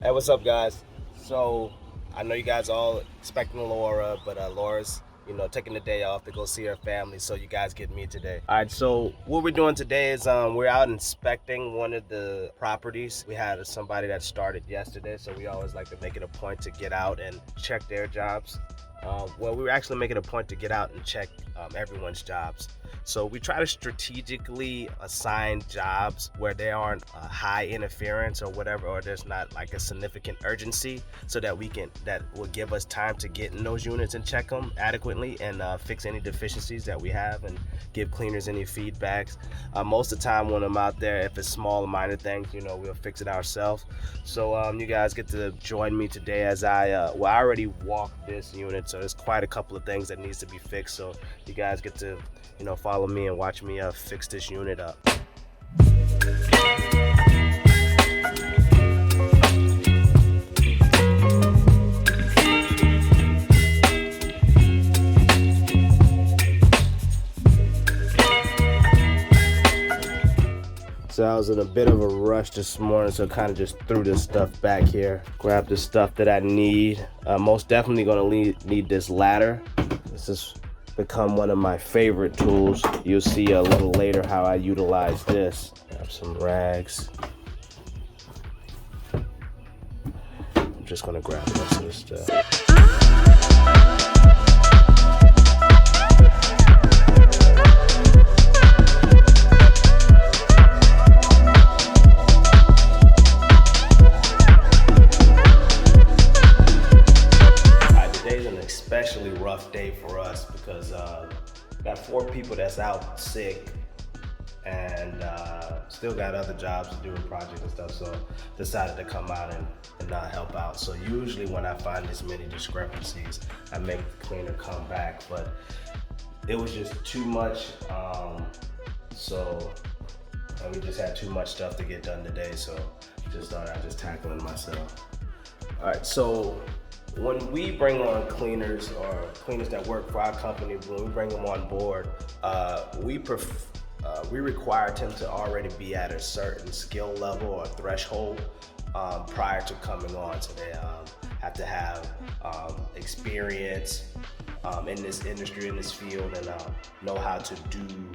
Hey, what's up, guys? So, I know you guys all expecting Laura, but Laura's, taking the day off to go see her family. So you guys get me today. All right. So what we're doing today is we're out inspecting one of the properties. We had somebody that started yesterday, so we always like to make it a point to get out and check their jobs. Well, we were actually making a point to get out and check everyone's jobs. So we try to strategically assign jobs where there aren't high interference or whatever, or there's not like a significant urgency, so that that will give us time to get in those units and check them adequately and fix any deficiencies that we have and give cleaners any feedbacks. Most of the time when I'm out there, if it's small minor things, we'll fix it ourselves. So you guys get to join me today as I already walked this unit, so there's quite a couple of things that needs to be fixed. So you guys get to follow me and watch me fix this unit up. So I was in a bit of a rush this morning, so kind of just threw this stuff back here. Grab the stuff that I need. Most definitely gonna need this ladder. This has become one of my favorite tools. You'll see a little later how I utilize this. Grab some rags. I'm just gonna grab the rest of this stuff. Especially rough day for us because got 4 people that's out sick and still got other jobs to do and projects and stuff, so decided to come out and not help out. So usually when I find this many discrepancies, I make the cleaner come back, but it was just too much, so we just had too much stuff to get done today, so just thought I'd just tackle it myself. All right, so when we bring on cleaners or cleaners that work for our company, when we bring them on board, we require them to already be at a certain skill level or threshold prior to coming on. So they have to have experience in this industry, in this field, and know how to do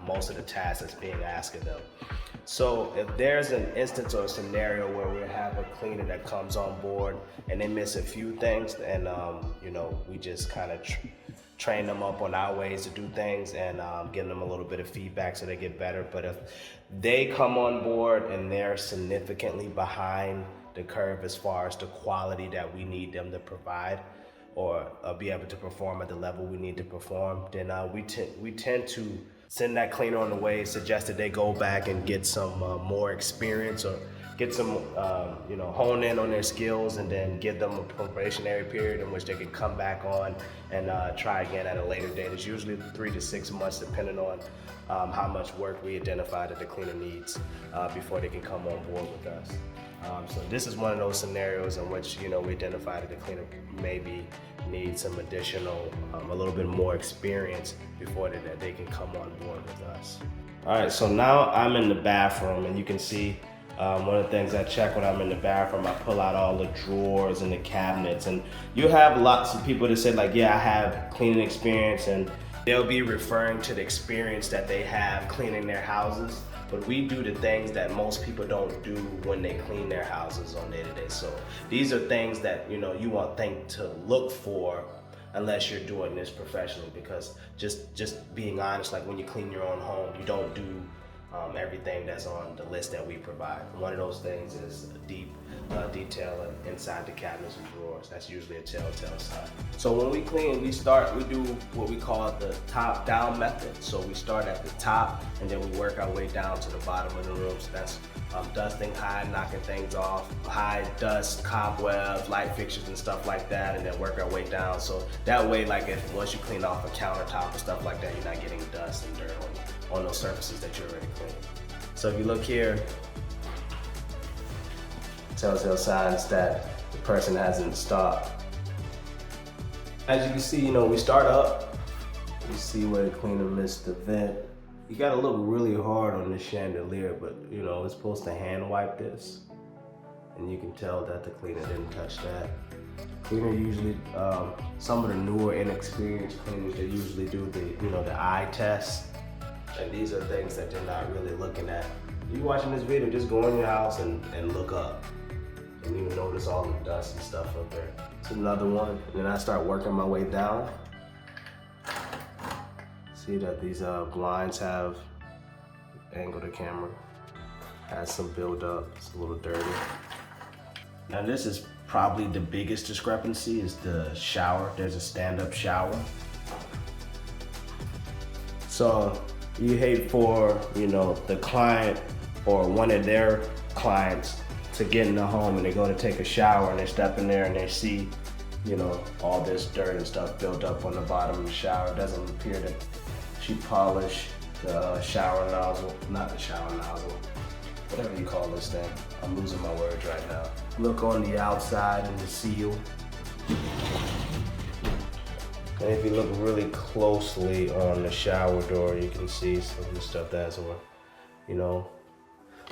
most of the tasks that's being asked of them. So if there's an instance or a scenario where we have a cleaner that comes on board and they miss a few things, and we just kind of train them up on our ways to do things and give them a little bit of feedback so they get better. But if they come on board and they're significantly behind the curve as far as the quality that we need them to provide, or be able to perform at the level we need to perform, then we tend to send that cleaner on the way, suggest that they go back and get some more experience or get some, hone in on their skills, and then give them a probationary period in which they can come back on and try again at a later date. It's usually 3 to 6 months, depending on how much work we identify that the cleaner needs before they can come on board with us. So this is one of those scenarios in which we identify that the cleaner maybe needs some additional, a little bit more experience before they can come on board with us. All right, so now I'm in the bathroom, and you can see one of the things I check when I'm in the bathroom, I pull out all the drawers and the cabinets, and you have lots of people that say like, yeah, I have cleaning experience, and they'll be referring to the experience that they have cleaning their houses. But we do the things that most people don't do when they clean their houses on day-to-day. So these are things that you want to look for unless you're doing this professionally, because just being honest, like when you clean your own home, you don't do everything that's on the list that we provide. One of those things is deep detail inside the cabinets and drawers. That's usually a telltale sign. So when we clean, we do what we call the top down method. So we start at the top and then we work our way down to the bottom of the room. So that's dusting high, knocking things off, high dust, cobwebs, light fixtures and stuff like that, and then work our way down. So that way, like once you clean off a countertop and stuff like that, you're not getting dust and dirt on those surfaces that you already cleaned. So if you look here, telltale signs that the person hasn't stopped. As you can see, we start up. You see where the cleaner missed the vent. You gotta look really hard on this chandelier, but it's supposed to hand wipe this. and you can tell that the cleaner didn't touch that. Cleaner usually, some of the newer inexperienced cleaners, they usually do the eye test, and these are things that they're not really looking at. You watching this video, just go in your house and look up, and you notice all the dust and stuff up there. It's another one, and then I start working my way down. See that these blinds have, angle the camera, has some buildup, it's a little dirty. Now this is probably the biggest discrepancy, is the shower. There's a stand-up shower. So you hate for, the client or one of their clients to get in the home and they go to take a shower and they step in there and they see, all this dirt and stuff built up on the bottom of the shower. It doesn't appear that she polished the shower nozzle, not the shower nozzle, whatever you call this thing. I'm losing my words right now. Look on the outside and the seal. And if you look really closely on the shower door, you can see some of the stuff that's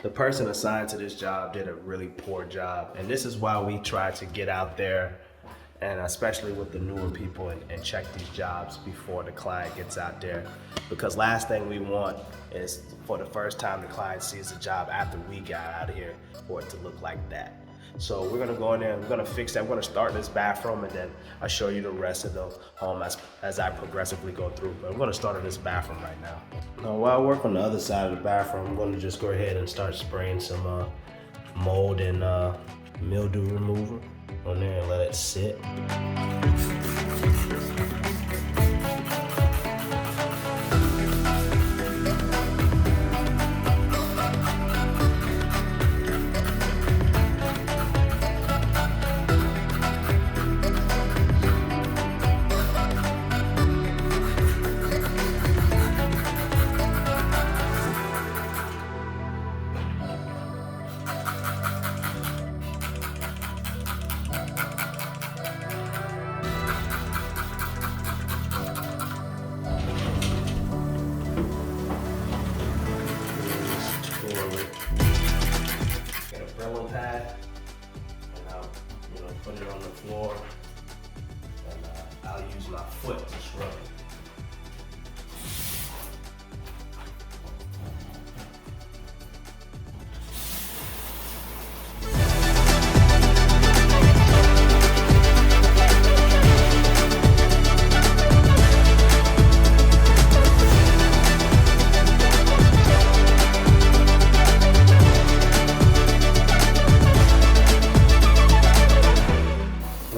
the person assigned to this job did a really poor job. And this is why we try to get out there, and especially with the newer people, and check these jobs before the client gets out there. Because last thing we want is for the first time the client sees the job after we got out of here, for it to look like that. So we're gonna go in there and we're gonna fix that. We're gonna start this bathroom and then I'll show you the rest of the home as I progressively go through. But I'm gonna start on this bathroom right now. Now while I work on the other side of the bathroom, I'm gonna just go ahead and start spraying some mold and mildew remover on there and let it sit. Get a Brillo pad, and I'll put it on the floor, and I'll use my foot to scrub it.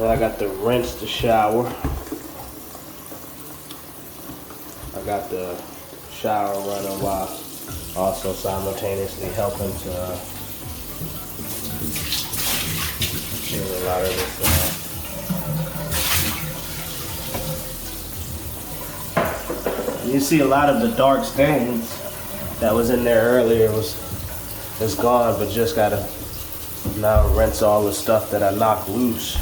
I got to rinse the shower. I got the shower running while also simultaneously helping to get a lot of this. You see a lot of the dark stains that was in there earlier is gone, but just gotta now rinse all the stuff that I knocked loose.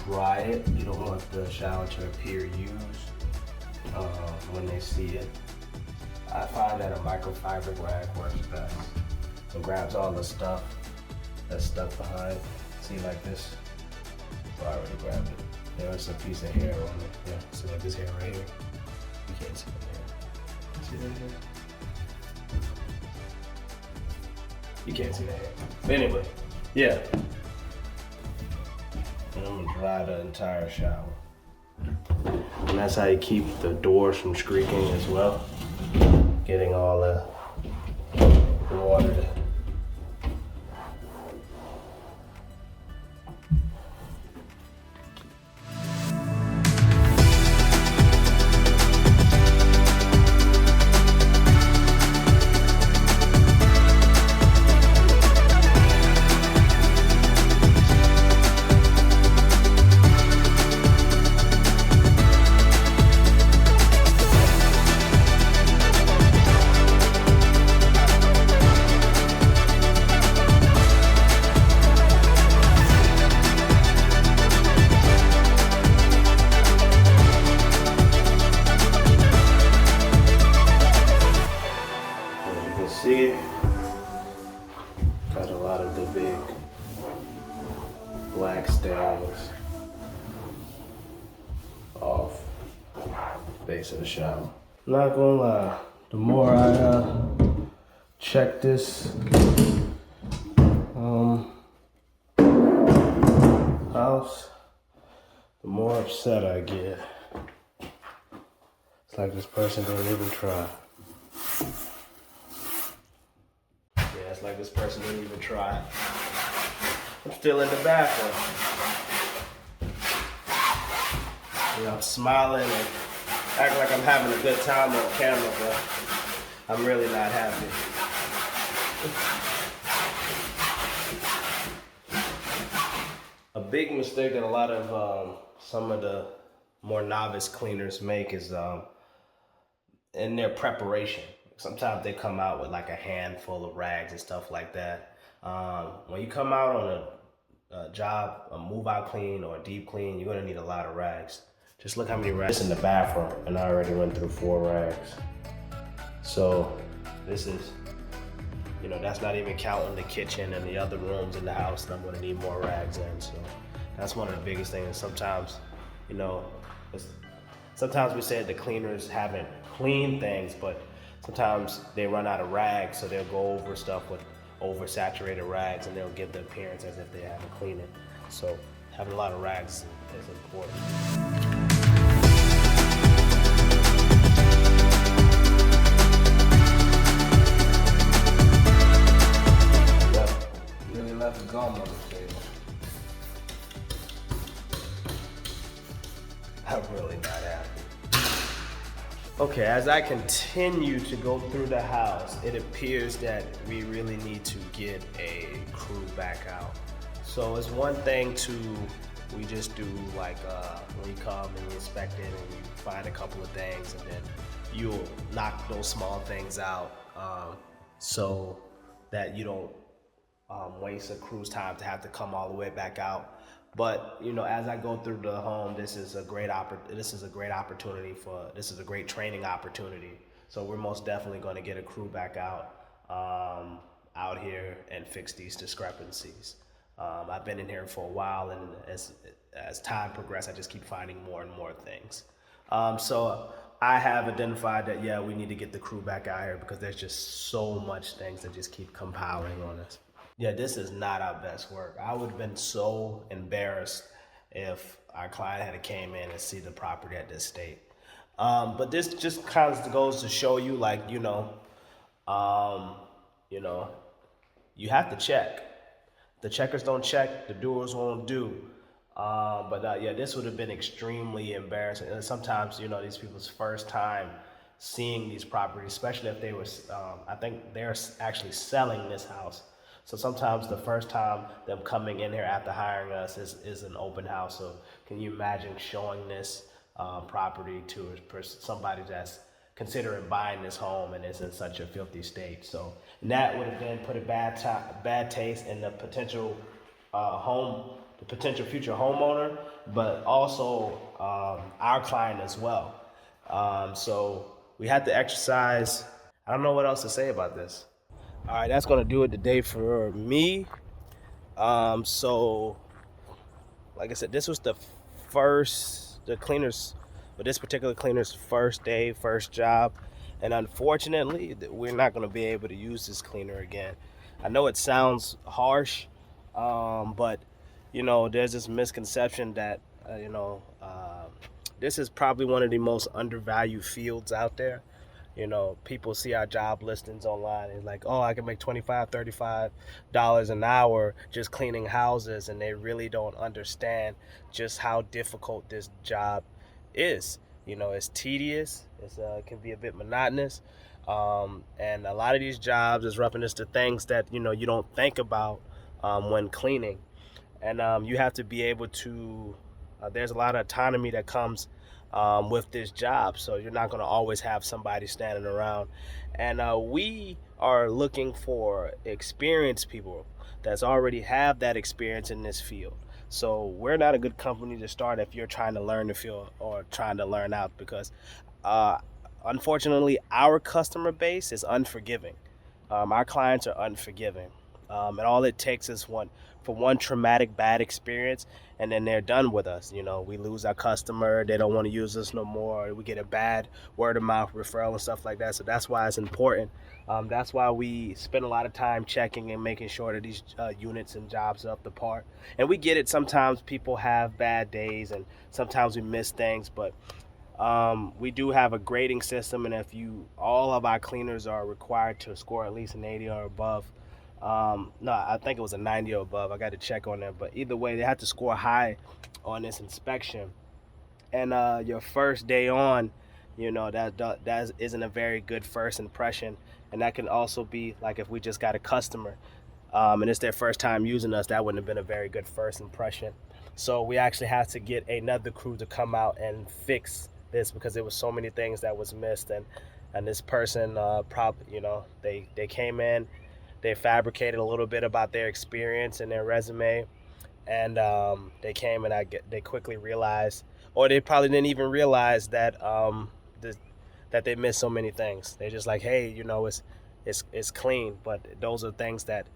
Dry it. You don't want the shower to appear used when they see it. I find that a microfiber rag works best. It grabs all the stuff that's stuck behind. See, like this? Oh, I already grabbed it. There's a piece of hair on it. Yeah, see like this hair right here? You can't see the hair. See that hair? You can't see that hair. But anyway, yeah. And I'm gonna dry the entire shower. And that's how you keep the doors from squeaking as well. Getting all the water. lot of the big black stains off the base of the shower. Not gonna lie, the more I check this house, the more upset I get. It's like this person didn't even try. Yeah, it's like this person didn't even try. I'm still in the bathroom. You know, I'm smiling and acting like I'm having a good time on camera, but I'm really not happy. A big mistake that a lot of some of the more novice cleaners make is in their preparation. Sometimes they come out with like a handful of rags and stuff like that. When you come out on a job, a move out clean or a deep clean, you're gonna need a lot of rags. Just look how many rags in the bathroom, and I already went through 4 rags. So this is, you know, that's not even counting the kitchen and the other rooms in the house that I'm gonna need more rags in. So that's one of the biggest things. Sometimes, you know, sometimes we say the cleaners haven't cleaned things, but sometimes they run out of rags, so they'll go over stuff with oversaturated rags and they'll give the appearance as if they haven't cleaned it. So having a lot of rags is important. Really left gum on the table. I'm really not happy. Okay, as I continue to go through the house, it appears that we really need to get a crew back out. So it's one thing we just do like when you come and you inspect it and you find a couple of things, and then you'll knock those small things out so that you don't waste a crew's time to have to come all the way back out. But you know, as I go through the home, this is a great training opportunity. So we're most definitely going to get a crew back out here and fix these discrepancies. I've been in here for a while, and as time progresses, I just keep finding more and more things. So I have identified that, yeah, we need to get the crew back out here because there's just so much things that just keep compiling on us. Yeah, this is not our best work. I would have been so embarrassed if our client had came in and see the property at this state. But this just kind of goes to show you, like, you know, you have to check. The checkers don't check, the doers won't do. But this would have been extremely embarrassing. And sometimes, you know, these people's first time seeing these properties, especially if they were, I think they're actually selling this house. So sometimes the first time them coming in here after hiring us is an open house. So can you imagine showing this property to somebody that's considering buying this home and is in such a filthy state? So that would have been put a bad taste in the potential future homeowner, but also our client as well. So we had to exercise. I don't know what else to say about this. All right, that's gonna do it today for me. So like I said, this was this particular cleaner's first day, first job. And unfortunately, we're not gonna be able to use this cleaner again. I know it sounds harsh, but you know, there's this misconception that, this is probably one of the most undervalued fields out there. You know, people see our job listings online and like, oh, I can make $25, $35 an hour just cleaning houses, and they really don't understand just how difficult this job is. You know, it's tedious, it can be a bit monotonous, and a lot of these jobs is reference to things that, you know, you don't think about when cleaning. And you have to be able to, there's a lot of autonomy that comes with this job, so you're not going to always have somebody standing around. And we are looking for experienced people that's already have that experience in this field. So we're not a good company to start if you're trying to learn the field or trying to learn out, because unfortunately our customer base is unforgiving. Our clients are unforgiving. And all it takes is one traumatic bad experience, and then they're done with us. We lose our customer, they don't want to use us no more, we get a bad word of mouth referral and stuff like that. So that's why it's important. That's why we spend a lot of time checking and making sure that these units and jobs are up to par. And we get it, sometimes people have bad days and sometimes we miss things, but we do have a grading system, and all of our cleaners are required to score at least an 80 or above. No, I think it was a 90 or above. I got to check on that, but either way, they have to score high on this inspection. And your first day on, that isn't a very good first impression, and that can also be like if we just got a customer, and it's their first time using us, that wouldn't have been a very good first impression. So we actually had to get another crew to come out and fix this because there was so many things that was missed. And this person they came in, they fabricated a little bit about their experience and their resume, and they came and they quickly realized, or they probably didn't even realize that that they missed so many things. They're just like, hey, it's clean, but those are things that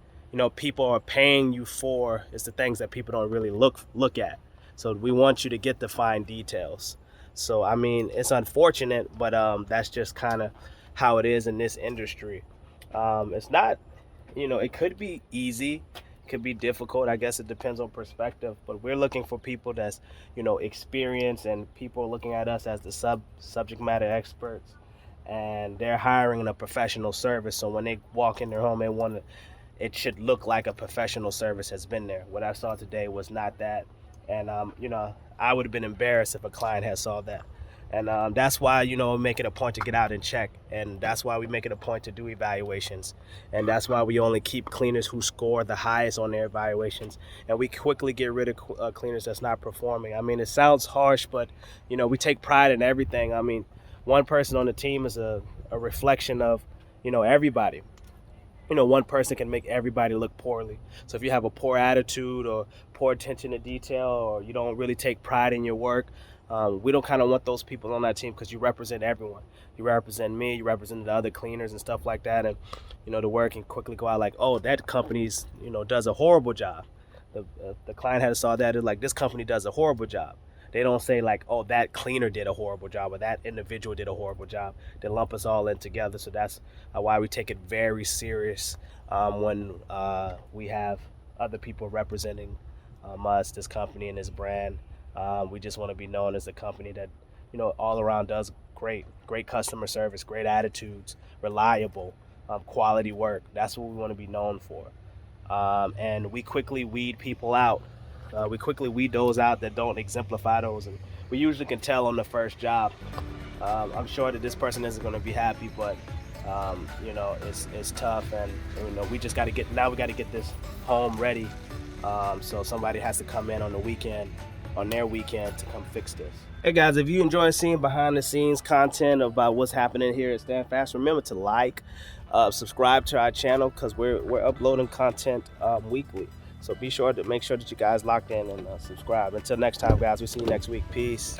people are paying you for. It's the things that people don't really look at. So we want you to get the fine details. So I mean, it's unfortunate, but that's just kind of how it is in this industry. It's not, it could be easy, it could be difficult. I guess it depends on perspective. But we're looking for people that's experienced, and people are looking at us as the subject matter experts, and they're hiring a professional service. So when they walk in their home, it should look like a professional service has been there. What I saw today was not that. And I would have been embarrassed if a client had saw that. And that's why make it a point to get out and check, and that's why we make it a point to do evaluations, and that's why we only keep cleaners who score the highest on their evaluations, and we quickly get rid of cleaners that's not performing. I mean, it sounds harsh, but we take pride in everything. I mean, one person on the team is a reflection of everybody. One person can make everybody look poorly. So if you have a poor attitude or poor attention to detail, or you don't really take pride in your work, we don't kind of want those people on that team, because you represent everyone. You represent me, you represent the other cleaners and stuff like that. And the word can quickly go out like, oh, that company's does a horrible job. The client had saw that, like, this company does a horrible job. They don't say like, oh, that cleaner did a horrible job or that individual did a horrible job. They lump us all in together. So that's why we take it very serious when we have other people representing us, this company and this brand. We just want to be known as a company that all around does great customer service, great attitudes, reliable, quality work. That's what we want to be known for. And we quickly weed people out. We quickly weed those out that don't exemplify those, and we usually can tell on the first job. I'm sure that this person isn't going to be happy, but it's tough, and we just got to get this home ready. So somebody has to come in on their weekend to come fix this. Hey guys, if you enjoy seeing behind the scenes content about what's happening here at StandFast, remember to subscribe to our channel, because we're uploading content weekly. So make sure that you guys locked in and subscribe. Until next time, guys, we'll see you next week. Peace.